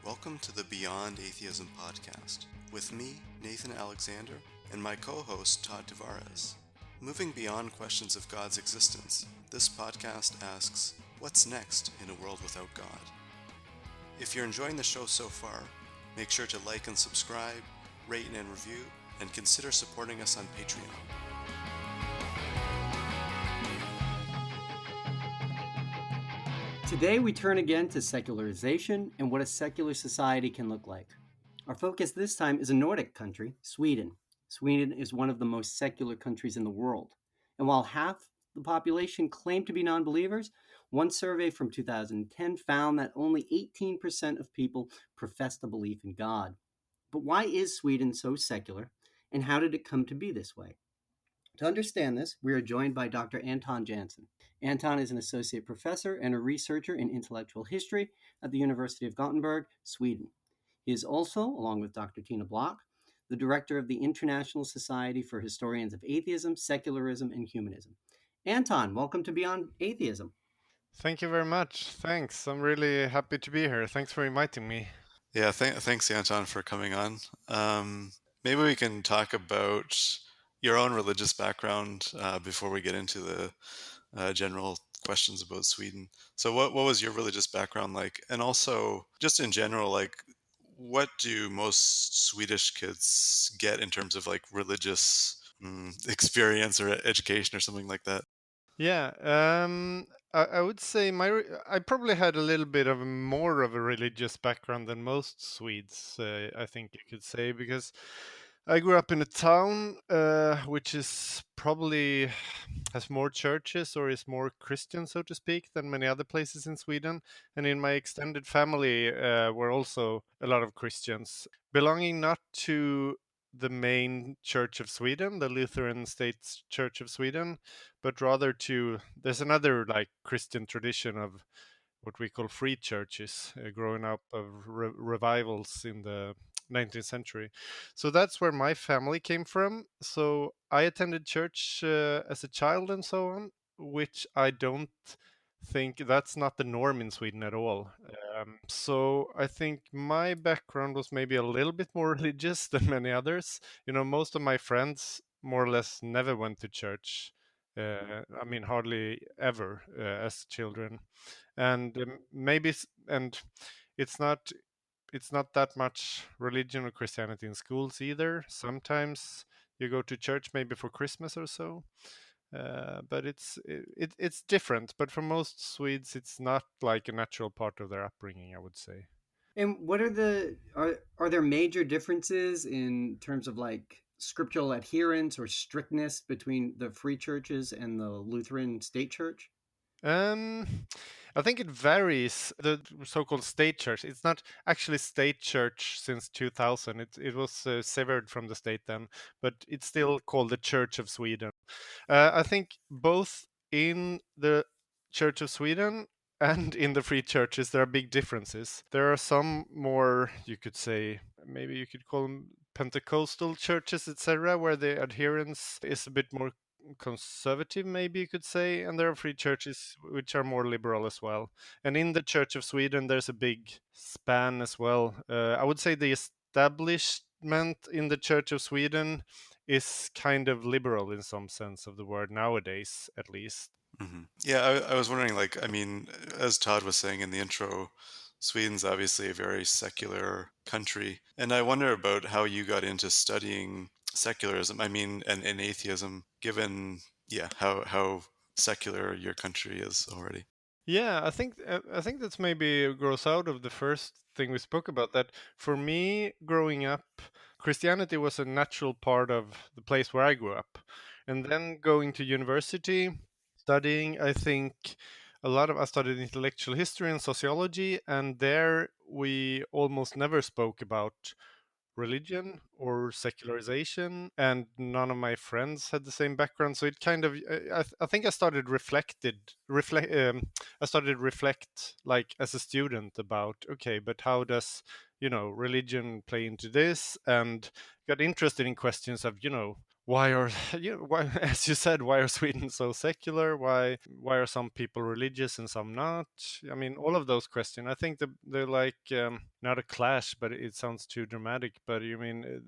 Welcome to the Beyond Atheism podcast with me, Nathan Alexander, and my co-host, Todd Tavares. Moving beyond questions of God's existence, this podcast asks, what's next in a world without God? If you're enjoying the show so far, make sure to like and subscribe, rate and review, and consider supporting us on Patreon. Today we turn again to secularization and what a secular society can look like. Our focus this time is a Nordic country, Sweden. Sweden is one of the most secular countries in the world. And while half the population claim to be non-believers, one survey from 2010 found that only 18% of people profess a belief in God. But why is Sweden so secular, and how did it come to be this way? To understand this, we are joined by Dr. Anton Jansson. Anton is an associate professor and a researcher in intellectual history at the University of Gothenburg, Sweden. He is also, along with Dr. Tina Block, the director of the International Society for Historians of Atheism, Secularism, and Humanism. Anton, welcome to Beyond Atheism. Thank you very much. Thanks. I'm really happy to be here. Thanks for inviting me. Yeah, thanks, Anton, for coming on. Maybe we can talk about your own religious background before we get into the general questions about Sweden. So what was your religious background like? And also, just in general, like, what do most Swedish kids get in terms of like religious experience or education or something like that? Yeah, I would say I probably had a little bit of more of a religious background than most Swedes, I think you could say, because I grew up in a town which is probably has more churches or is more Christian, so to speak, than many other places in Sweden. And in my extended family were also a lot of Christians, belonging not to the main church of Sweden, the Lutheran State Church of Sweden, but rather to there's another like Christian tradition of what we call free churches, growing up of revivals in the 19th century. So that's where my family came from. So I attended church as a child and so on, which I don't think that's not the norm in Sweden at all. So I think my background was maybe a little bit more religious than many others. You know, most of my friends more or less never went to church. I mean, hardly ever as children, and and it's not it's not that much religion or Christianity in schools either. Sometimes you go to church maybe for Christmas or so, but it's different. But for most Swedes, it's not like a natural part of their upbringing, I would say. And what are there major differences in terms of like scriptural adherence or strictness between the free churches and the Lutheran state church? Um, I think it varies. The so-called state church. It's not actually state church since 2000. It was severed from the state then, but it's still called the Church of Sweden. I think both in the Church of Sweden and in the free churches there are big differences. There are some more, you could say, maybe you could call them Pentecostal churches, etc., where the adherence is a bit more conservative, maybe you could say, and there are free churches which are more liberal as well. And in the Church of Sweden, there's a big span as well. I would say the establishment in the Church of Sweden is kind of liberal in some sense of the word nowadays, at least. Mm-hmm. Yeah, I was wondering, like, I mean, as Todd was saying in the intro, Sweden's obviously a very secular country. And I wonder about how you got into studying secularism, I mean, and atheism, given, yeah, how secular your country is already. Yeah, I think that's maybe grows out of the first thing we spoke about. That for me, growing up, Christianity was a natural part of the place where I grew up, and then going to university, studying. I studied intellectual history and sociology, and there we almost never spoke about religion or secularization, and none of my friends had the same background, so it kind of I think I started reflect like as a student about, okay, but how does religion play into this, and got interested in questions of, why are why, as you said, why are Sweden so secular? Why are some people religious and some not? I mean, all of those questions. I think they're like, not a clash, but it sounds too dramatic. But you mean,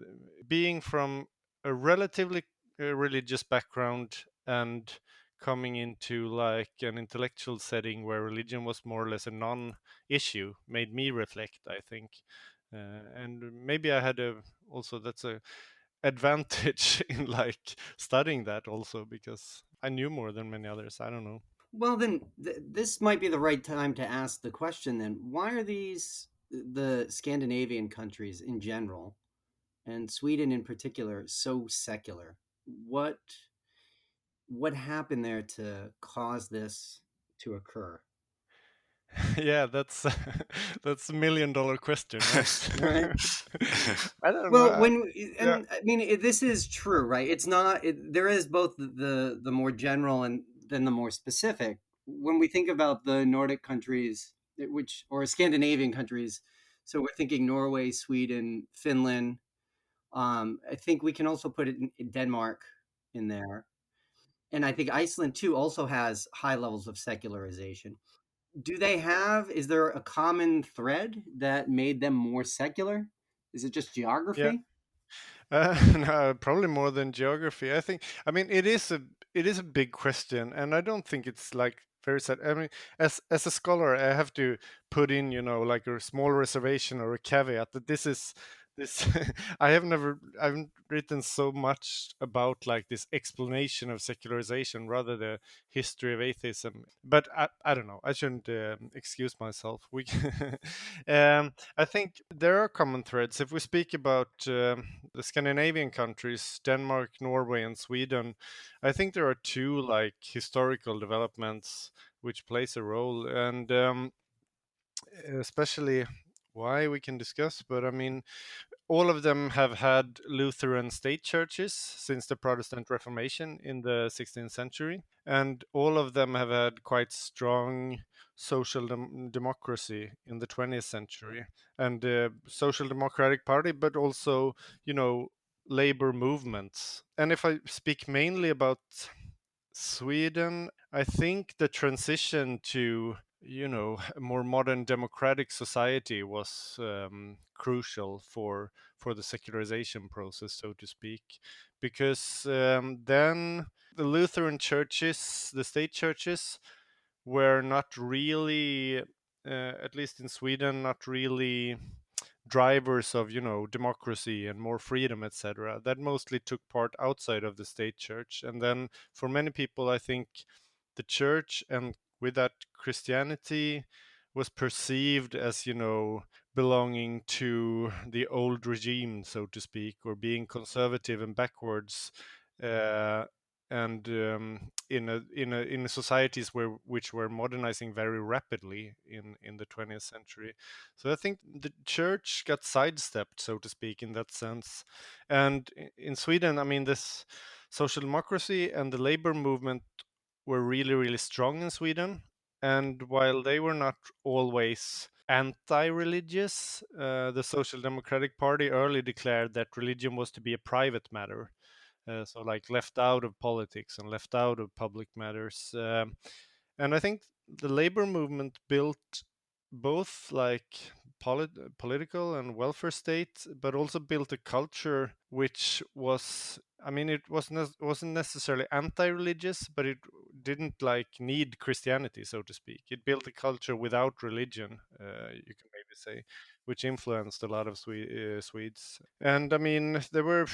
being from a relatively religious background and coming into like an intellectual setting where religion was more or less a non-issue made me reflect, I think. And maybe I had a also that's a advantage in like studying that also, because I knew more than many others. I don't know. Well, then this might be the right time to ask the question then. Why are the Scandinavian countries in general, and Sweden in particular, so secular? What what happened there to cause this to occur? Yeah, that's that's $1 million question, right? Right. I don't know. Well, when Yeah, and I mean this is true, right? It's not. There is both the more general and then the more specific. When we think about the Nordic countries, which or Scandinavian countries, so we're thinking Norway, Sweden, Finland. I think we can also put it in Denmark in there, and I think Iceland too also has high levels of secularization. Do they have? Is there a common thread that made them more secular? Is it just yeah. geography? No, probably more than geography. I think. I mean, it is a big question, and I don't think it's like very set. I mean, as a scholar, I have to put in, like a small reservation or a caveat that this. I haven't written so much about like this explanation of secularization, rather the history of atheism. But I don't know. I shouldn't excuse myself. I think there are common threads. If we speak about the Scandinavian countries, Denmark, Norway, and Sweden, I think there are two like historical developments which plays a role, and especially why we can discuss. But I mean, all of them have had Lutheran state churches since the Protestant Reformation in the 16th century, and all of them have had quite strong social democracy in the 20th century, and the Social Democratic Party, but also, labor movements. And if I speak mainly about Sweden, I think the transition to, a more modern democratic society was crucial for the secularization process, so to speak, because then the Lutheran churches, the state churches, were not really, at least in Sweden, not really drivers of, democracy and more freedom, etc. That mostly took part outside of the state church. And then for many people, I think the church, and with that Christianity, was perceived as, belonging to the old regime, so to speak, or being conservative and backwards, uh, and in societies which were modernizing very rapidly in the 20th century. So I think the church got sidestepped, so to speak, in that sense. And in Sweden, I mean, this social democracy and the labor movement were really, really strong in Sweden. And while they were not always anti-religious, the Social Democratic Party early declared that religion was to be a private matter, so like left out of politics and left out of public matters. And I think the labor movement built both like political and welfare state, but also built a culture which was, I mean, it wasn't necessarily anti-religious, but it didn't like need Christianity, so to speak. It built a culture without religion, you can maybe say, which influenced a lot of Swedes. And I mean, there were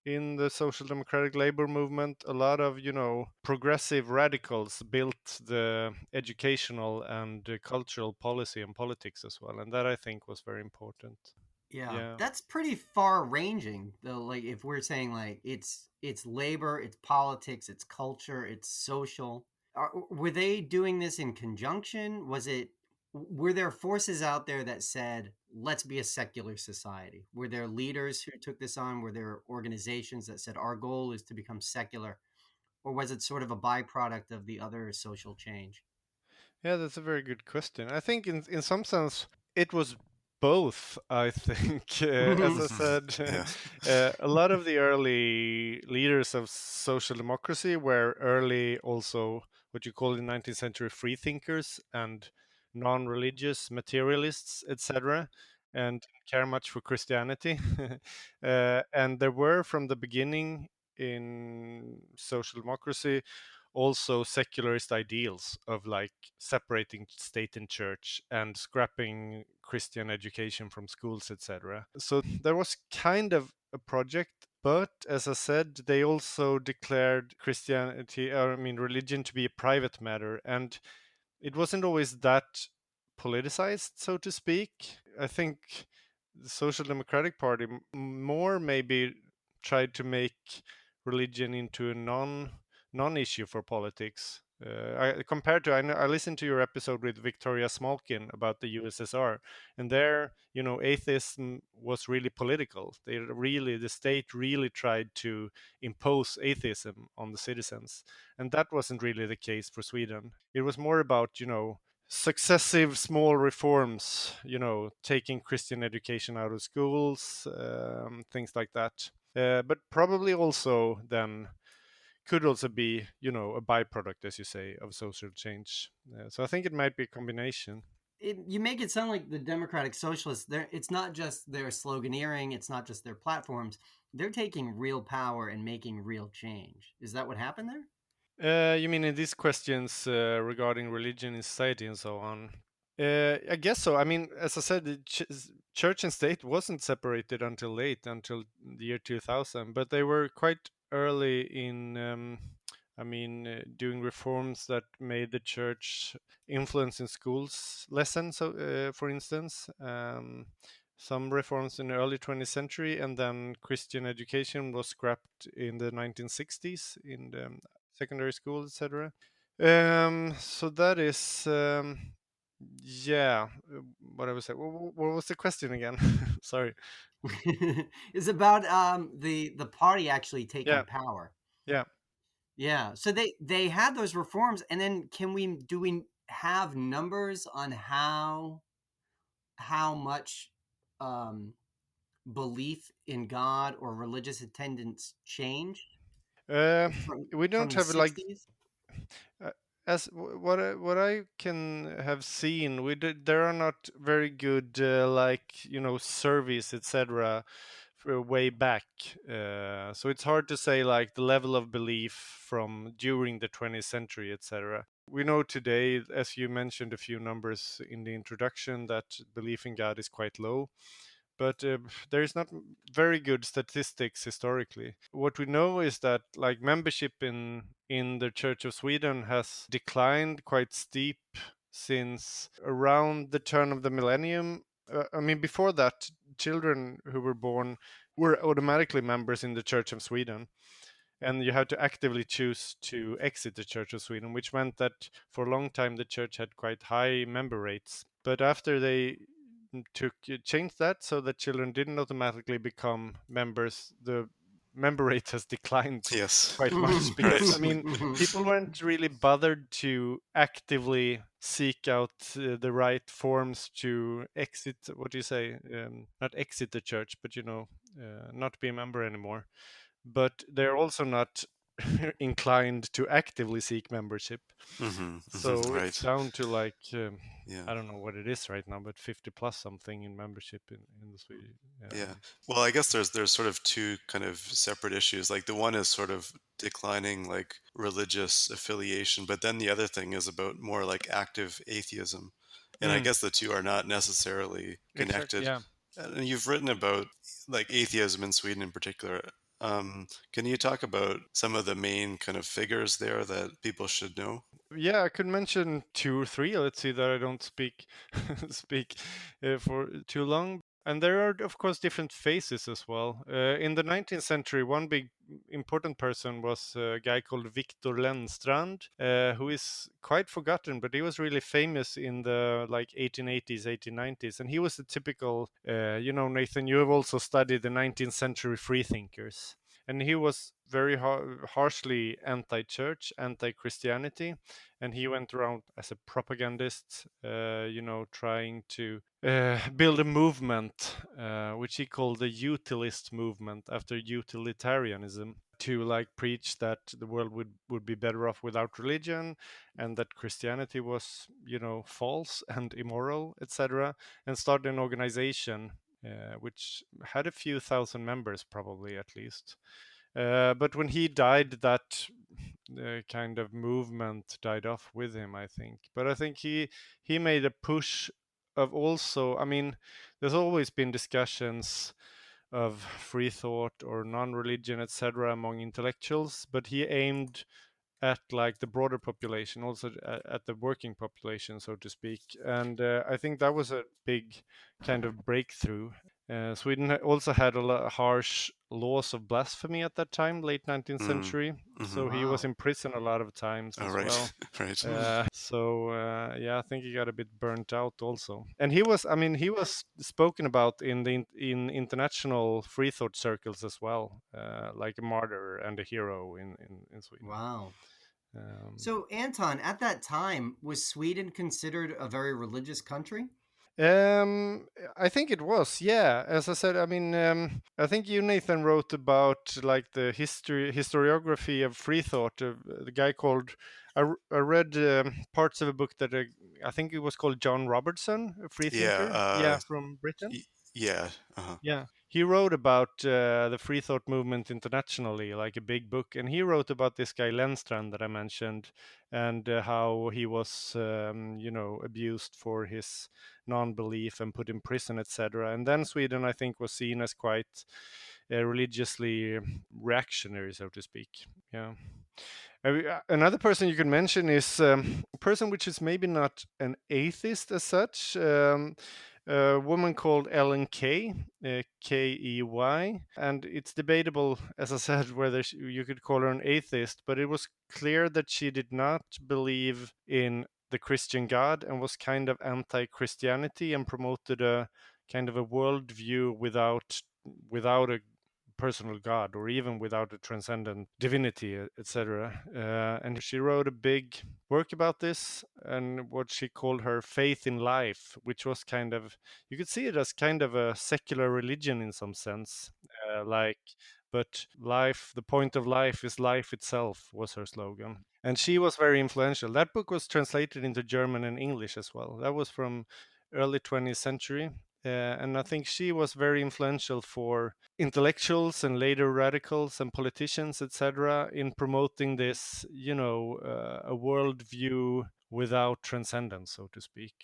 in the social democratic labor movement a lot of, progressive radicals built the educational and cultural policy and politics as well, and that I think was very important. Yeah, Yeah. that's pretty far ranging though. Like if we're saying like it's labor, it's politics, it's culture, it's social. Were they doing this in conjunction? Was it were there forces out there that said let's be a secular society? Were there leaders who took this on? Were there organizations that said our goal is to become secular? Or was it sort of a byproduct of the other social change? Yeah, that's a very good question. I think in some sense it was Both, I think. As I said, Yeah. a lot of the early leaders of social democracy were early, also what you call in 19th century free thinkers and non-religious materialists, etc., and didn't care much for Christianity. And there were from the beginning in social democracy also secularist ideals of like separating state and church and scrapping Christian education from schools, etc. So there was kind of a project, but as I said, they also declared Christianity, or I mean religion, to be a private matter, and it wasn't always that politicized, so to speak. I think the Social Democratic Party more maybe tried to make religion into a non-issue for politics. Compared to, I listened to your episode with Victoria Smolkin about the USSR, and there, atheism was really political. The state really tried to impose atheism on the citizens, and that wasn't really the case for Sweden. It was more about, successive small reforms, taking Christian education out of schools, things like that. But probably also then could also be, a byproduct, as you say, of social change. So I think it might be a combination. You make it sound like the Democratic Socialists, it's not just their sloganeering, it's not just their platforms. They're taking real power and making real change. Is that what happened there? You mean in these questions regarding religion in society and so on? I guess so. I mean, as I said, the church and state wasn't separated until late, until the year 2000, but they were quite early in, doing reforms that made the church influence in schools lessons, so, for instance. Some reforms in the early 20th century, and then Christian education was scrapped in the 1960s in the secondary school, etc. So that is, yeah. What I was saying. What was the question again? Sorry. It's about the party actually taking Yeah, power. yeah. Yeah. So they had those reforms, and then do we have numbers on how much um, belief in God or religious attendance changed Uh, from we from don't the have like '60s? what I can have seen. There are not very good like surveys, etc. Way back. So it's hard to say like the level of belief from during the 20th century, etc. We know today, as you mentioned a few numbers in the introduction, that belief in God is quite low, but there is not very good statistics historically. What we know is that like membership in the Church of Sweden has declined quite steep since around the turn of the millennium. I mean, before that, children who were born were automatically members in the Church of Sweden, and you had to actively choose to exit the Church of Sweden, which meant that for a long time the church had quite high member rates. But after they changed that so that children didn't automatically become members, the member rate has declined Yes. quite much because I Right. mean people weren't really bothered to actively seek out the right forms to exit, what do you say, not exit the church, but not be a member anymore. But they're also not inclined to actively seek membership. So it's Right. down to like Yeah. I don't know what it is right now, but 50 plus something in membership in the Swedish. Yeah. Well, I guess there's sort of two kind of separate issues. Like the one is sort of declining like religious affiliation, but then the other thing is about more like active atheism. And I Mm, guess the two are not necessarily exactly. connected. Yeah. And you've written about like atheism in Sweden in particular. Can you talk about some of the main kind of figures there that people should know? Yeah, I could mention two or three. Let's see that I don't speak speak for too long. And there are, of course, different phases as well. In the 19th century, one big important person was a guy called Victor Lennstrand, who is quite forgotten, but he was really famous in the like 1880s, 1890s, and he was the typical, Nathan, you have also studied the 19th century freethinkers. and he was very harshly anti-church, anti-Christianity, and he went around as a propagandist, trying to build a movement, which he called the utilist movement, after utilitarianism, to like preach that the world would be better off without religion, and that Christianity was, false and immoral, etc., and started an organization which had a few thousand members, probably at least. But when he died, that kind of movement died off with him, I think. But I think he made a push of also. I mean, there's always been discussions of free thought or non-religion, etc., among intellectuals, but he aimed at like the broader population, also at the working population, so to speak. And I think that was a big kind of breakthrough. Sweden also had a lot harsh laws of blasphemy at that time, late 19th Mm. century. Hmm. So he was Wow. in prison a lot of times Oh, as right. well. Right. So yeah, I think he got a bit burnt out also. And he was, I mean, he was spoken about in international free thought circles as well, like a martyr and a hero in Sweden. Wow. Um, So, Anton, at that time, was Sweden considered a very religious country? Um, I think it was, yeah. As I said, I mean, I think you, Nathan, wrote about like the historiography of free thought. The guy called, I read parts of a book that I think it was called John Robertson, a free Yeah. thinker, yeah, from Britain. Yeah. Uh-huh. Yeah, he wrote about the free thought movement internationally, like a big book, and he wrote about this guy Lenstrand that I mentioned, and how he was, abused for his non-belief and put in prison, etc. And then Sweden, I think, was seen as quite religiously reactionary, so to speak. Yeah. Another person you could mention is a person which is maybe not an atheist as such. A woman called Ellen Key, Key, and it's debatable, as I said, whether you could call her an atheist, but it was clear that she did not believe in the Christian God and was kind of anti-Christianity and promoted a kind of a worldview without a personal God, or even without a transcendent divinity, etc. And she wrote a big work about this and what she called her faith in life, which was kind of, you could see it as kind of a secular religion in some sense, like, but life, the point of life is life itself, was her slogan. And she was very influential. That book was translated into German and English as well. That was from early 20th century. And I think she was very influential for intellectuals and later radicals and politicians, etc., in promoting this, a worldview without transcendence, so to speak,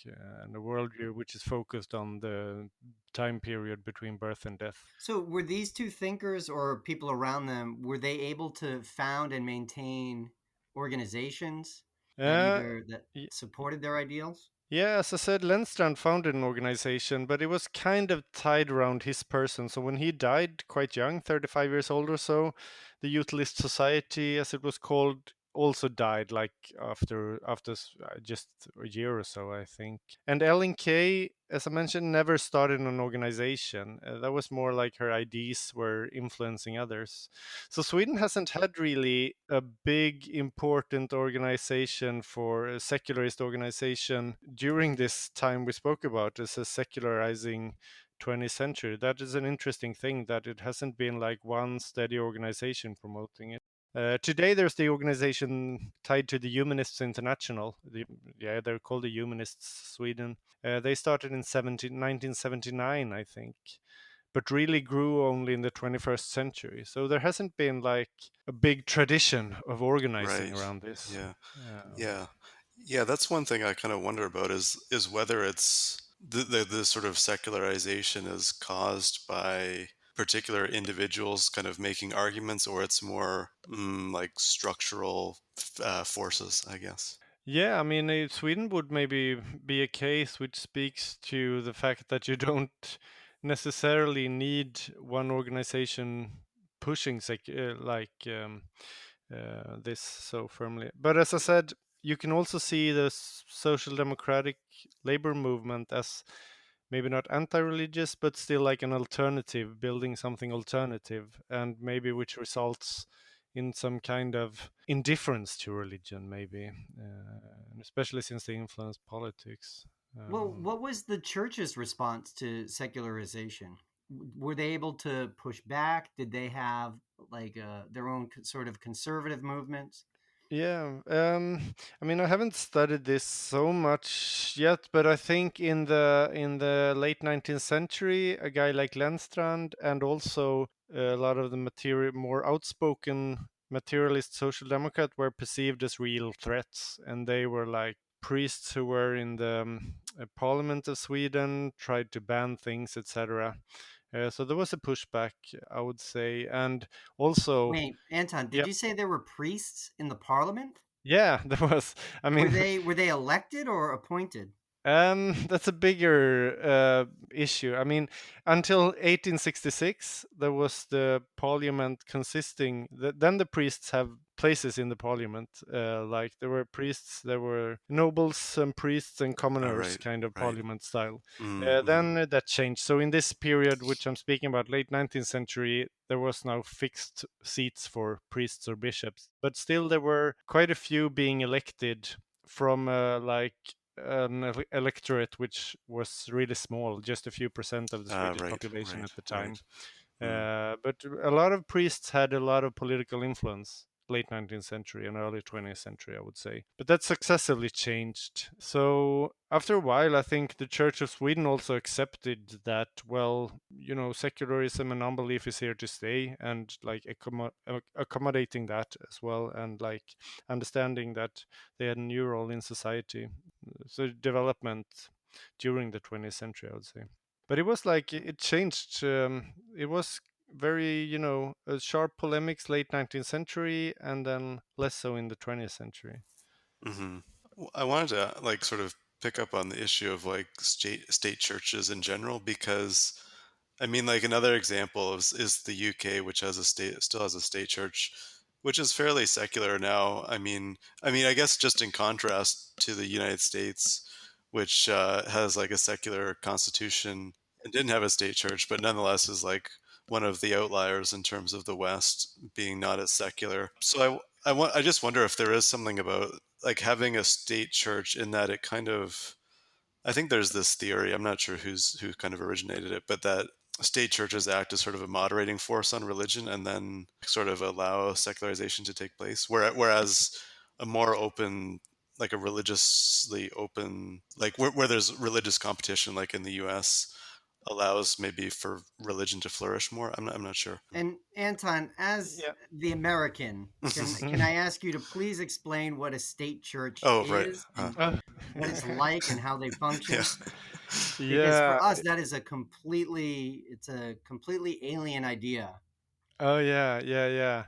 and a worldview which is focused on the time period between birth and death. So, were these two thinkers or people around them, were they able to found and maintain organizations Uh, that supported their ideals? Yeah, as I said, Lenstrand founded an organization, but it was kind of tied around his person. So when he died quite young, 35 years old or so, the Utilist Society, as it was called, also died like after just a year or so, I think. And Ellen Key, as I mentioned, never started an organization. That was more like her ideas were influencing others. So Sweden hasn't had really a big important organization for a secularist organization during this time we spoke about as a secularizing 20th century. That is an interesting thing, that it hasn't been like one steady organization promoting it. Today, there's the organization tied to the Humanists International. They're called the Humanists Sweden. They started in 1979, I think, but really grew only in the 21st century. So there hasn't been like a big tradition of organizing Right. around this. Yeah. Um, Yeah. Yeah. That's one thing I kind of wonder about is whether it's the sort of secularization is caused by particular individuals kind of making arguments, or it's more like structural forces, I guess. Yeah, I mean, Sweden would maybe be a case which speaks to the fact that you don't necessarily need one organization pushing this so firmly. But as I said, you can also see the Social Democratic Labor movement as maybe not anti-religious, but still like an alternative, building something alternative, and maybe which results in some kind of indifference to religion, maybe, especially since they influence politics. Well, what was the church's response to secularization? Were they able to push back? Did they have like their own sort of conservative movements? Yeah, I mean, I haven't studied this so much yet, but I think in the late 19th century, a guy like Lenstrand and also a lot of the more outspoken materialist social democrat were perceived as real threats, and they were like priests who were in the parliament of Sweden, tried to ban things, etc. So there was a pushback, I would say, and also, Wait, Anton, did yeah, you say there were priests in the parliament? yeah, there was. I Were mean, they elected or appointed? That's a bigger issue. I mean, until 1866, there was the parliament consisting. Then the priests have places in the parliament. Like there were priests, there were nobles and priests and Oh, commoners, right, kind of right. parliament style. Mm-hmm. Then that changed. So in this period, which I'm speaking about, late 19th century, there was now fixed seats for priests or bishops, but still there were quite a few being elected from like an electorate which was really small, just a few percent of the Swedish Right, population right, at the time. right. Mm. But a lot of priests had a lot of political influence late 19th century and early 20th century, I would say. But that successively changed. So after a while, I think the Church of Sweden also accepted that, well, you know, secularism and non-belief is here to stay, and like accommodating that as well, and like understanding that they had a new role in society. So development during the 20th century, I would say. But it was like it changed. It was very, you know, sharp polemics late 19th century, and then less so in the 20th century. Hmm. I wanted to like sort of pick up on the issue of like state churches in general, because I mean, like another example is the UK, which has a state still has a state church, which is fairly secular now. I mean, I guess just in contrast to the United States, which has like a secular constitution and didn't have a state church, but nonetheless is like one of the outliers in terms of the West being not as secular. So I just wonder if there is something about like having a state church in that it kind of, I think there's this theory, I'm not sure who kind of originated it, but that state churches act as sort of a moderating force on religion and then sort of allow secularization to take place. Whereas a more open, like a religiously open, like where there's religious competition, like in the US, allows maybe for religion to flourish more. I'm not sure. And Anton, as Yeah. the American, can I ask you to please explain what a state church Oh, right. is and Uh, what it's like and how they Yeah. function? Because yeah. for us, that is it's a completely alien idea. Oh yeah, yeah, yeah.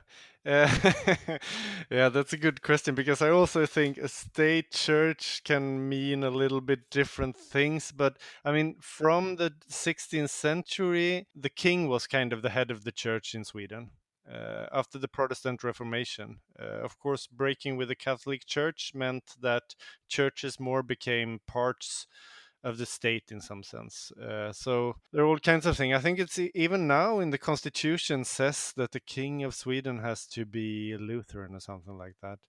Yeah, that's a good question because I also think a state church can mean a little bit different things. But I mean, from the 16th century, the king was kind of the head of the church in Sweden. After the Protestant Reformation, of course, breaking with the Catholic Church meant that churches more became parts of the state in some sense. So there are all kinds of things. I think it's even now in the constitution says that the king of Sweden has to be Lutheran or something like that.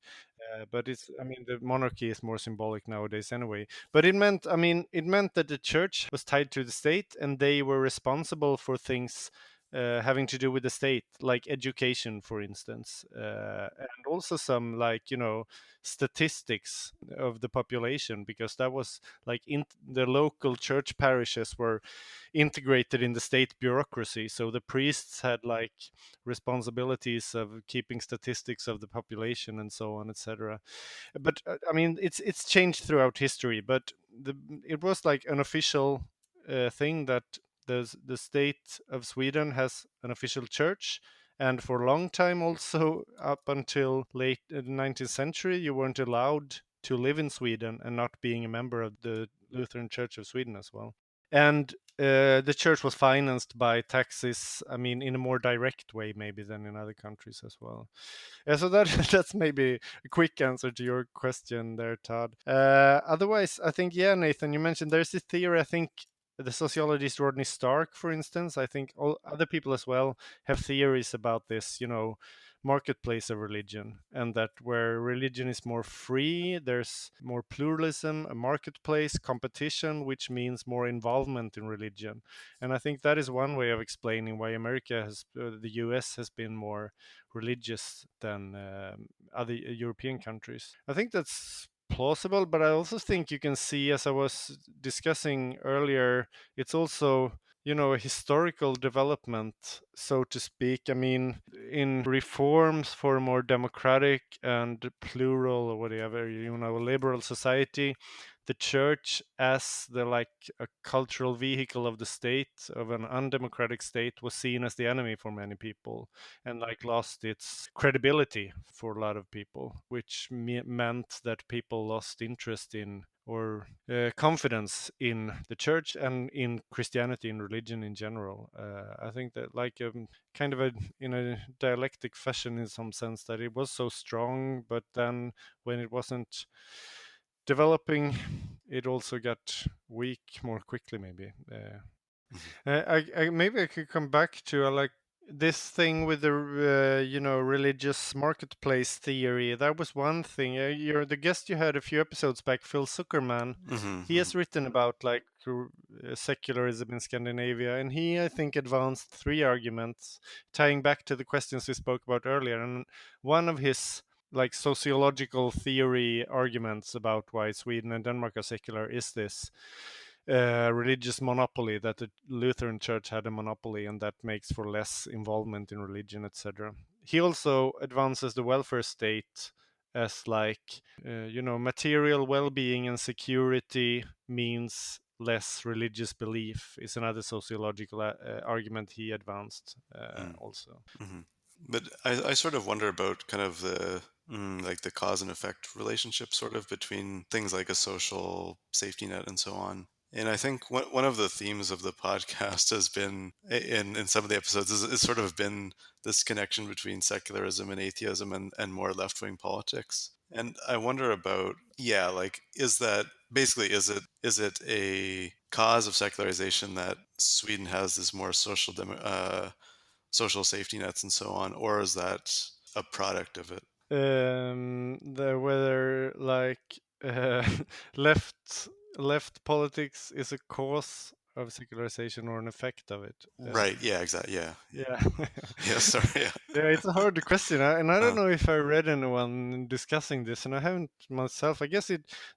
But it's, I mean, the monarchy is more symbolic nowadays anyway. But it meant, I mean, it meant that the church was tied to the state and they were responsible for things having to do with the state, like education, for instance, and also some, like, you know, statistics of the population, because that was like in the local church parishes were integrated in the state bureaucracy. So the priests had like responsibilities of keeping statistics of the population and so on, etc. But I mean, it's changed throughout history, but it was like an official thing that the state of Sweden has an official church. And for a long time, also up until late 19th century, you weren't allowed to live in Sweden and not being a member of the Lutheran Church of Sweden as well. And the church was financed by taxes, I mean, in a more direct way maybe than in other countries as well. Yeah, so that that's maybe a quick answer to your question there, Todd. Otherwise, I think, yeah, Nathan, you mentioned there's a theory, I think the sociologist Rodney Stark, for instance, I think all other people as well have theories about this, marketplace of religion, and that where religion is more free, there's more pluralism, a marketplace, competition, which means more involvement in religion. And I think that is one way of explaining why the US has been more religious than other European countries. I think that's plausible, but I also think you can see, as I was discussing earlier, it's also a historical development, so to speak. I mean, in reforms for a more democratic and plural or whatever, liberal society, the church as the like a cultural vehicle of the state, of an undemocratic state, was seen as the enemy for many people, and like lost its credibility for a lot of people, which meant that people lost interest in or confidence in the church and in Christianity, in religion in general. I think that like kind of in a dialectic fashion, in some sense, that it was so strong, but then when it wasn't developing, it also got weak more quickly, maybe. Maybe I could come back to like this thing with the religious marketplace theory. That was one thing. You're the guest you had a few episodes back, Phil Zuckerman. He has written about like secularism in Scandinavia, and he, I think, advanced three arguments tying back to the questions we spoke about earlier. And one of his like sociological theory arguments about why Sweden and Denmark are secular is this religious monopoly, that the Lutheran Church had a monopoly, and that makes for less involvement in religion, etc. He also advances the welfare state as like material well-being and security means less religious belief, is another sociological argument he advanced also. But I sort of wonder about kind of the like the cause and effect relationship sort of between things like a social safety net and so on. And I think one of the themes of the podcast has been in some of the episodes is sort of been this connection between secularism and atheism and more left-wing politics. And I wonder about, yeah, like is that basically is it a cause of secularization that Sweden has this more social safety nets and so on, or is that a product of it? The whether like left left politics is a cause of secularization or an effect of it. Right. Yeah. Exactly. Yeah. Yeah. Yeah. Sorry. Yeah. Yeah, it's a hard question, and I don't Uh, know if I read anyone discussing this, and I haven't myself. I guess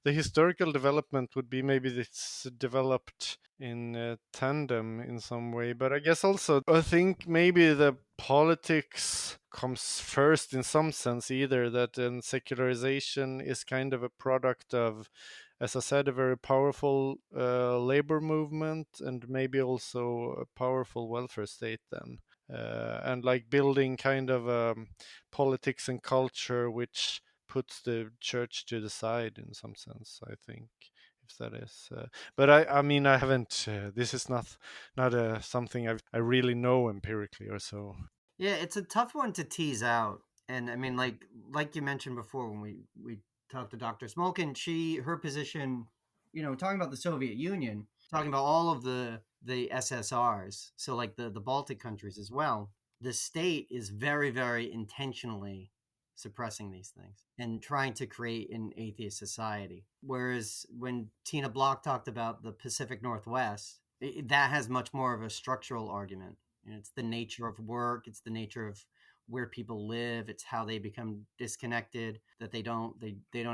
the historical development would be maybe it's developed in tandem in some way, but I guess also I think maybe the politics comes first in some sense, either that secularization is kind of a product of, as I said, a very powerful labor movement, and maybe also a powerful welfare state then. And like building kind of politics and culture which puts the church to the side in some sense, I think, if that is. But I mean, I haven't. This is not something I really know empirically or so. Yeah, it's a tough one to tease out. And I mean, like you mentioned before when we talked to Dr. Smolkin, her position, talking about the Soviet Union, talking about all of the SSRs, so like the Baltic countries as well, the state is very, very intentionally suppressing these things and trying to create an atheist society. Whereas when Tina Block talked about the Pacific Northwest, that has much more of a structural argument. It's the nature of work, it's the nature of where people live, it's how they become disconnected, that they don't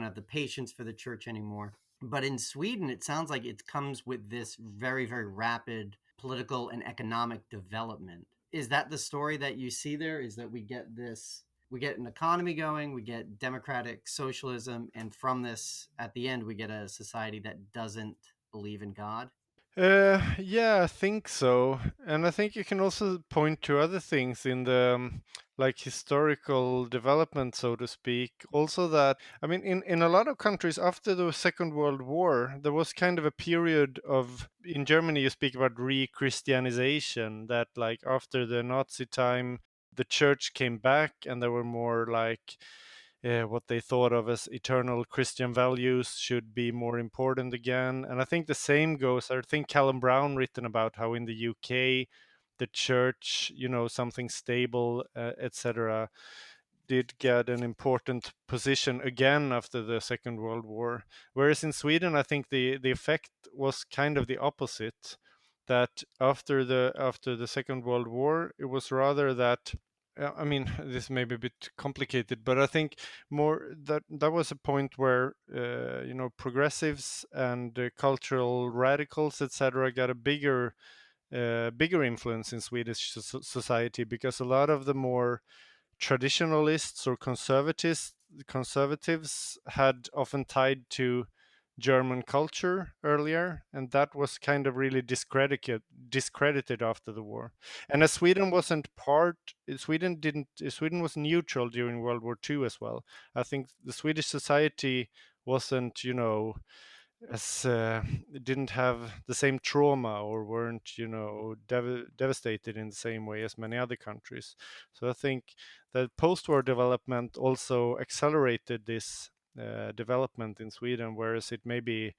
have the patience for the church anymore. But in Sweden, it sounds like it comes with this very, very rapid political and economic development. Is that the story that you see there? Is that we get an economy going, we get democratic socialism, and from this, at the end, we get a society that doesn't believe in God? Yeah, I think so, and I think you can also point to other things in the like historical development, so to speak. Also, that I mean, in a lot of countries after the Second World War, there was kind of a period of, in Germany, you speak about re-Christianization. That like after the Nazi time, the church came back, and there were more like what they thought of as eternal Christian values should be more important again. And I think the same goes, I think Callum Brown written about how in the UK, the church, something stable, etc., did get an important position again after the Second World War. Whereas in Sweden, I think the effect was kind of the opposite. That after the Second World War, it was rather that I mean, this may be a bit complicated, but I think more that was a point where progressives and cultural radicals, etc., got a bigger influence in Swedish society, because a lot of the more traditionalists or conservatives had often tied to German culture earlier, and that was kind of really discredited after the war. And as Sweden wasn't part, Sweden was neutral during World War II as well. I think the Swedish society wasn't, as didn't have the same trauma, or weren't devastated in the same way as many other countries. So I think that post-war development also accelerated this development in Sweden, whereas it may be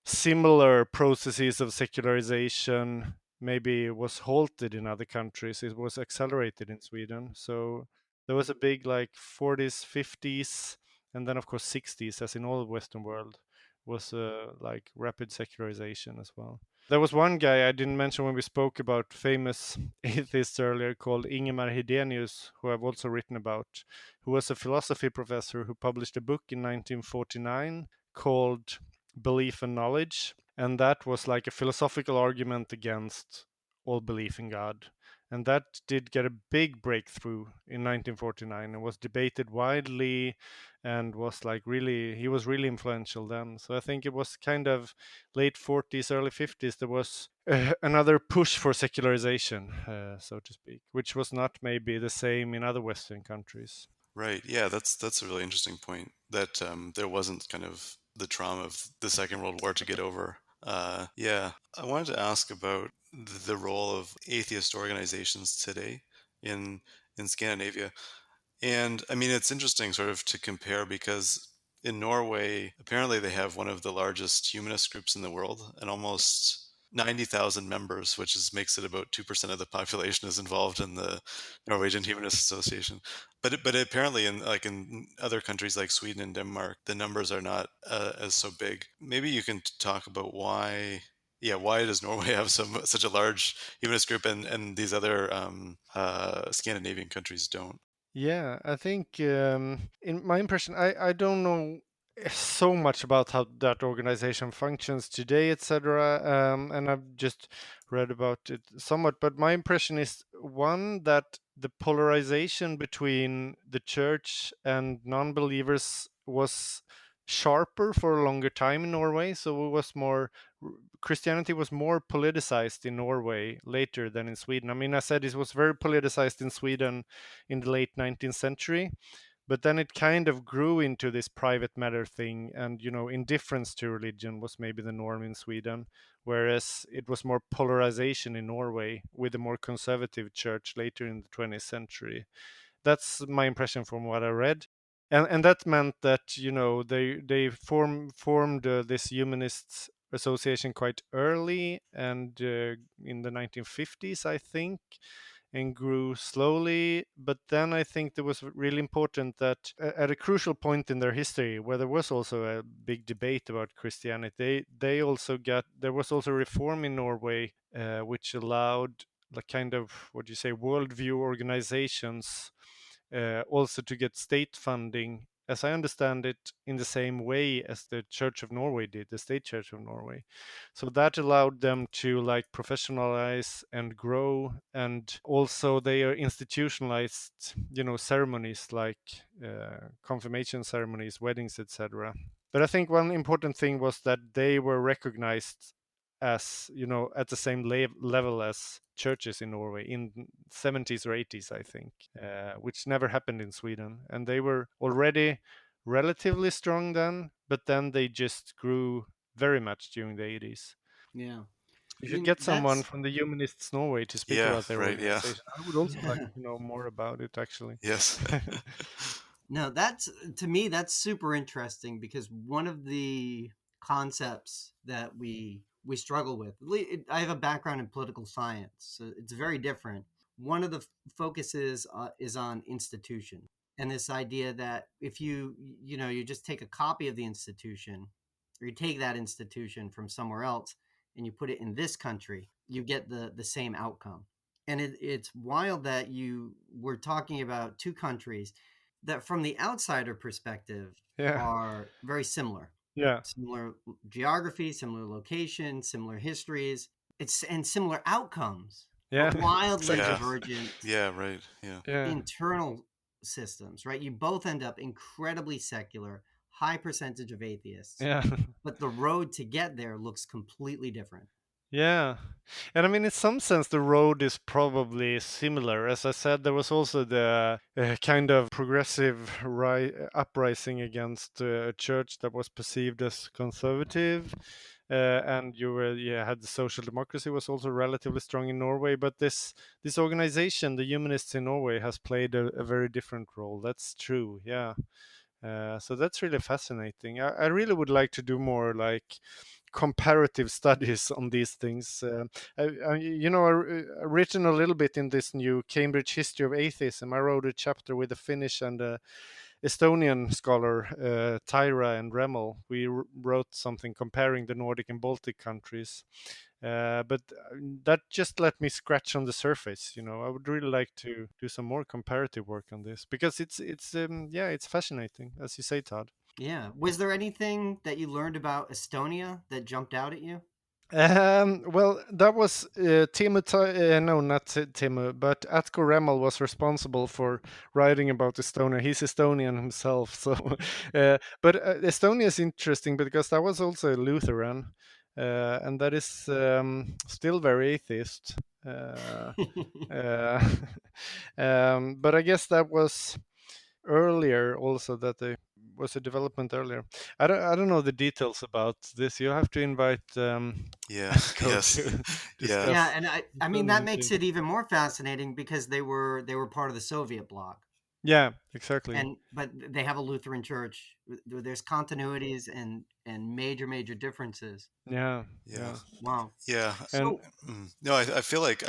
similar processes of secularization maybe was halted in other countries. It was accelerated in Sweden. So there was a big like 40s, 50s, and then of course 60s, as in all the Western world, was like rapid secularization as well. There was one guy I didn't mention when we spoke about famous atheists earlier, called Ingemar Hedenius, who I've also written about, who was a philosophy professor who published a book in 1949 called Belief and Knowledge. And that was like a philosophical argument against all belief in God. And that did get a big breakthrough in 1949 and was debated widely, and was like really, he was really influential then. So I think it was kind of late 40s, early 50s, there was another push for secularization, so to speak, which was not maybe the same in other Western countries. Right. Yeah, that's a really interesting point. That there wasn't kind of the trauma of the Second World War to get over. Yeah, I wanted to ask about the role of atheist organizations today in Scandinavia. And I mean, it's interesting sort of to compare, because in Norway, apparently they have one of the largest humanist groups in the world, and almost 90,000 members, which makes it about 2% of the population is involved in the Norwegian Humanist Association. But apparently in other countries like Sweden and Denmark, the numbers are not as so big. Maybe you can talk about why does Norway have such a large humanist group, and these other Scandinavian countries don't? Yeah, I think in my impression, I don't know so much about how that organization functions today, etc. And I've just read about it somewhat. But my impression is, one, that the polarization between the church and non-believers was sharper for a longer time in Norway. So it was more, Christianity was more politicized in Norway later than in Sweden. I mean, I said it was very politicized in Sweden in the late 19th century, but then it kind of grew into this private matter thing, and indifference to religion was maybe the norm in Sweden, whereas it was more polarization in Norway with a more conservative church later in the 20th century. That's my impression from what I read. And that meant that they formed this humanist association quite early, and in the 1950s, I think, and grew slowly. But then I think there was really important that at a crucial point in their history, where there was also a big debate about Christianity, there was also reform in Norway, which allowed the kind of, what do you say, worldview organizations also to get state funding, as I understand it, in the same way as the Church of Norway did, the State Church of Norway. So that allowed them to like professionalize and grow, and also they are institutionalized, ceremonies like confirmation ceremonies, weddings, etc. But I think one important thing was that they were recognized as at the same level as churches in Norway in 70s or 80s, I think, which never happened in Sweden. And they were already relatively strong then, but then they just grew very much during the 80s. Yeah. You I should mean, get someone from the Humanists Norway to speak Yeah, about their right. Yeah. organization. I would also like to know more about it, actually. Yes. No, that's, to me, that's super interesting, because one of the concepts that we struggle with. I have a background in political science, so it's very different. One of the focuses is on institution, and this idea that if you just take a copy of the institution, or you take that institution from somewhere else and you put it in this country, you get the same outcome. And it's wild that you were talking about two countries that, from the outsider perspective, Yeah, are very similar. yeah, Similar geography, similar location, similar histories, and similar outcomes, yeah, but wildly Yeah. exactly. divergent Yeah, right. Yeah. Yeah, internal systems, right? You both end up incredibly secular, high percentage of atheists, yeah. but the road to get there looks completely different. Yeah. And I mean, in some sense, the road is probably similar. As I said, there was also the kind of progressive uprising against a church that was perceived as conservative. And you had the social democracy was also relatively strong in Norway. But this organization, the humanists in Norway, has played a very different role. That's true. Yeah. So that's really fascinating. I really would like to do more like comparative studies on these things. I've written a little bit in this new Cambridge History of Atheism. I wrote a chapter with a Finnish and a Estonian scholar, Tyra and Remel. We wrote something comparing the Nordic and Baltic countries. But that just let me scratch on the surface. I would really like to do some more comparative work on this because it's fascinating, as you say, Todd. Yeah. Was there anything that you learned about Estonia that jumped out at you? Well, that was Teemu, no, not Teemu, but Atko Remel was responsible for writing about Estonia. He's Estonian himself, so. But Estonia is interesting because that was also a Lutheran, and that is still very atheist. Uh, but I guess that was earlier also that they was a development earlier. I don't know the details about this. You have to invite Yeah. Atco Yes. to Yeah. Yeah, discuss and I mean, that makes Estonian. it even more fascinating, because they were part of the Soviet bloc. Yeah, exactly. And but they have a Lutheran church. There's continuities and major differences. Yeah, Yeah. yeah, Wow. Yeah. and So No, I feel like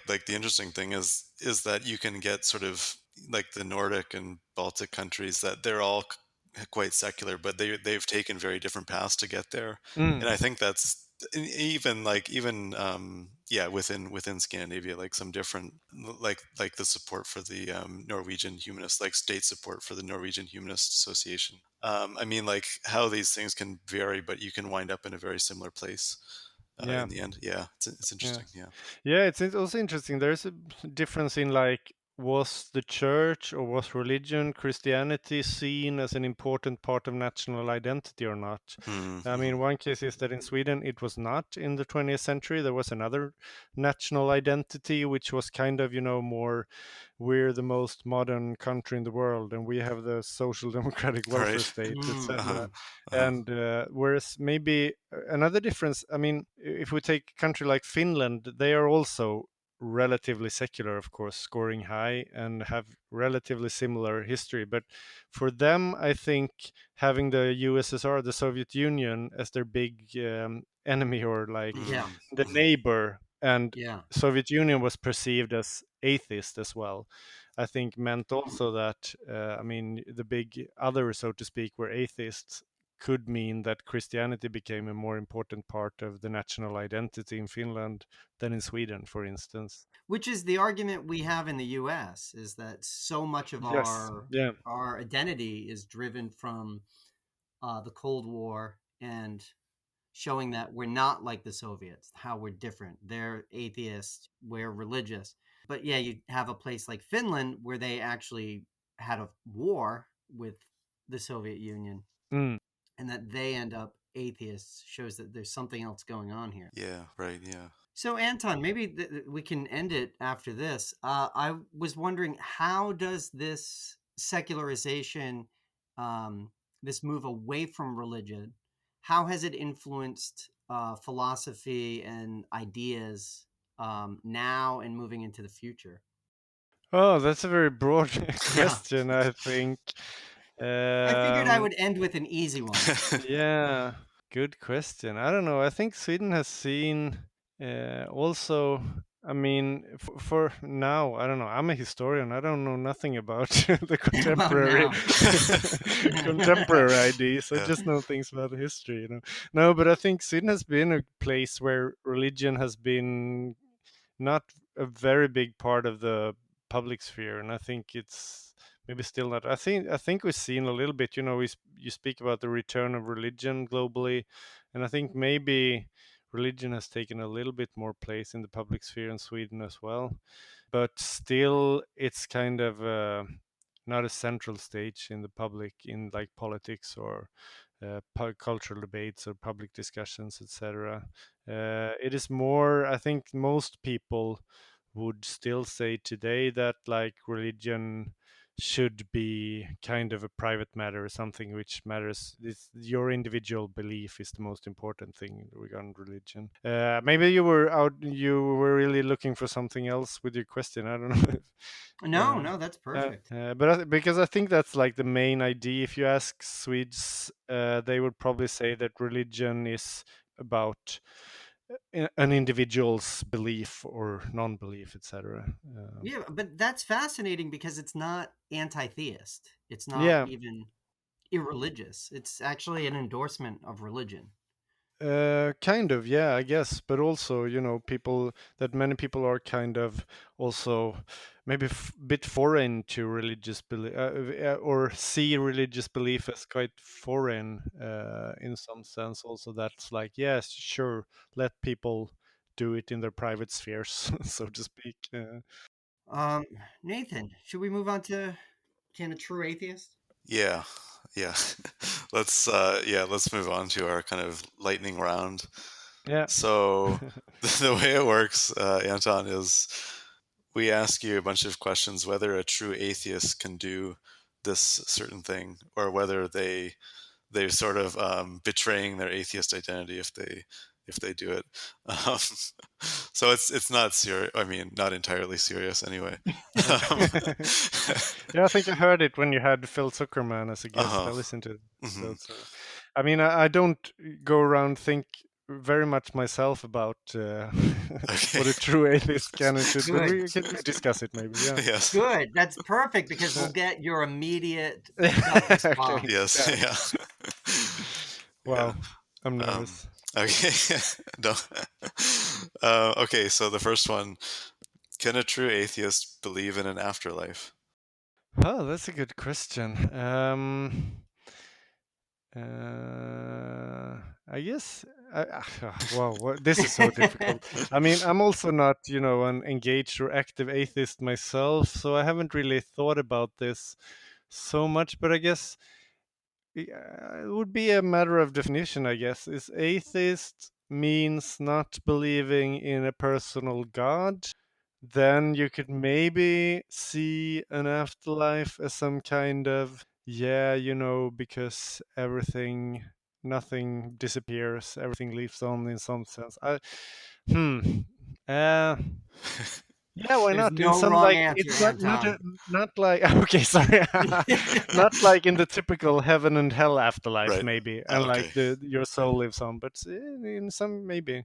the interesting thing is that you can get sort of like the Nordic and Baltic countries that they're all quite secular, but they've taken very different paths to get there, and I mm, think that's even yeah, within Scandinavia, like some different, like the support for the Norwegian humanists, like state support for the Norwegian Humanist Association. I mean, like how these things can vary, but you can wind up in a very similar place yeah, in the end. Yeah, it's yeah. interesting. Yeah. Yeah, it's also interesting. There's a difference in like was the church or was religion, Christianity seen as an important part of national identity or not? I Mm-hmm. mean, one case is that in Sweden it was not in the 20th century. There was another national identity which was kind of, more we're the most modern country in the world and we have the social democratic All welfare right. state, mm, Uh-huh. etc. Uh-huh. And whereas maybe another difference, I mean, if we take a country like Finland, they are also relatively secular, of course, scoring high and have relatively similar history. But for them, I think having the USSR, the Soviet Union, as their big enemy or like yeah, the Mm-hmm. neighbor, and yeah. Soviet Union was perceived as atheist as well. I think meant also that I mean the big other, so to speak, were atheists could mean that Christianity became a more important part of the national identity in Finland than in Sweden, for instance. Which is the argument we have in the U.S. is that so much of Yes. our Yeah. our identity is driven from the Cold War, and showing that we're not like the Soviets, how we're different. They're atheists, we're religious. But yeah, you have a place like Finland where they actually had a war with the Soviet Union, Mm. and that they end up atheists shows that there's something else going on here. Yeah. Right. Yeah. So, Anton, maybe we can end it after this. I was wondering, how does this secularization, um, this move away from religion, how has it influenced philosophy and ideas now and moving into the future? Oh, that's a very broad Yeah. question, I think. I figured I Um, would end with an easy one. yeah, good question. I don't know. I think Sweden has seen also. I mean, for now, I don't know. I'm a historian. I don't know nothing about the Well, contemporary now. contemporary ideas. I Yeah. just know things about history. No, but I think Sweden has been a place where religion has been not a very big part of the public sphere, and I think it's maybe still not. I think we've seen a little bit. You speak about the return of religion globally, and I think maybe religion has taken a little bit more place in the public sphere in Sweden as well, but still it's kind of not a central stage in the public, in like politics or cultural debates or public discussions, etc. It is more, I think most people would still say today that like religion should be kind of a private matter, something which matters. Your individual belief is the most important thing regarding religion. Maybe you were really looking for something else with your question. I don't know. No, no, that's perfect. Because I think that's like the main idea. If you ask Swedes, they would probably say that religion is about an individual's belief or non-belief, etc. Yeah, but that's fascinating because it's not anti-theist. It's not Yeah, even irreligious. It's actually an endorsement of religion. kind of, yeah, I guess. But also, many people are kind of also maybe bit foreign to religious belief, or see religious belief as quite foreign in some sense. Also, that's like, yes, sure, let people do it in their private spheres, so to speak. Um, Nathan, should we move on to can a true atheist? Yeah, yeah. Let's move on to our kind of lightning round. Yeah. So the way it works, Anton, is we ask you a bunch of questions whether a true atheist can do this certain thing, or whether they're sort of betraying their atheist identity if they do it. Um, so it's not serious. I mean, not entirely serious anyway. Um, Yeah, I think I heard it when you had Phil Zuckerman as a guest. uh-huh. I listened to the Hmm. episode. So, I mean, I don't go around think very much myself about Okay. what a true atheist can and should, but Good. we can discuss it maybe. Yeah. Yes. Good. That's perfect because we'll Uh, get your immediate gut okay. response. Yes. Yeah. Yeah. Yeah. Wow. I'm Um, nervous. okay. No. Okay. So the first one: can a true atheist believe in an afterlife? Oh, that's a good question. I guess. Wow, this is so difficult. I mean, I'm also not, an engaged or active atheist myself, so I haven't really thought about this so much. But I guess it would be a matter of definition. I guess is atheist means not believing in a personal God. Then you could maybe see an afterlife as some kind of, yeah, because nothing disappears, everything lives on in some sense. Hmm. Uh, yeah, why There's not? In no some wrong like answer, it's Anton. not like okay, sorry, not like in the typical heaven and hell afterlife, Right. maybe, and like Okay. the your soul lives on, but in some maybe.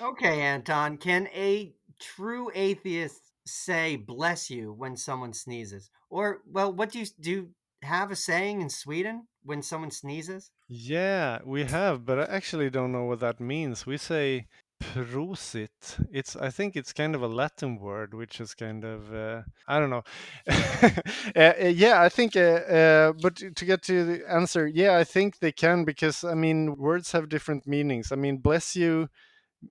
Okay, Anton. Can a true atheist say bless you when someone sneezes? Or, well, what do you have a saying in Sweden when someone sneezes? Yeah, we have, but I actually don't know what that means. We say prosit. I think it's kind of a Latin word, which is kind of I don't know. Yeah, I think. But to get to the answer, yeah, I think they can because I mean words have different meanings. I mean, bless you,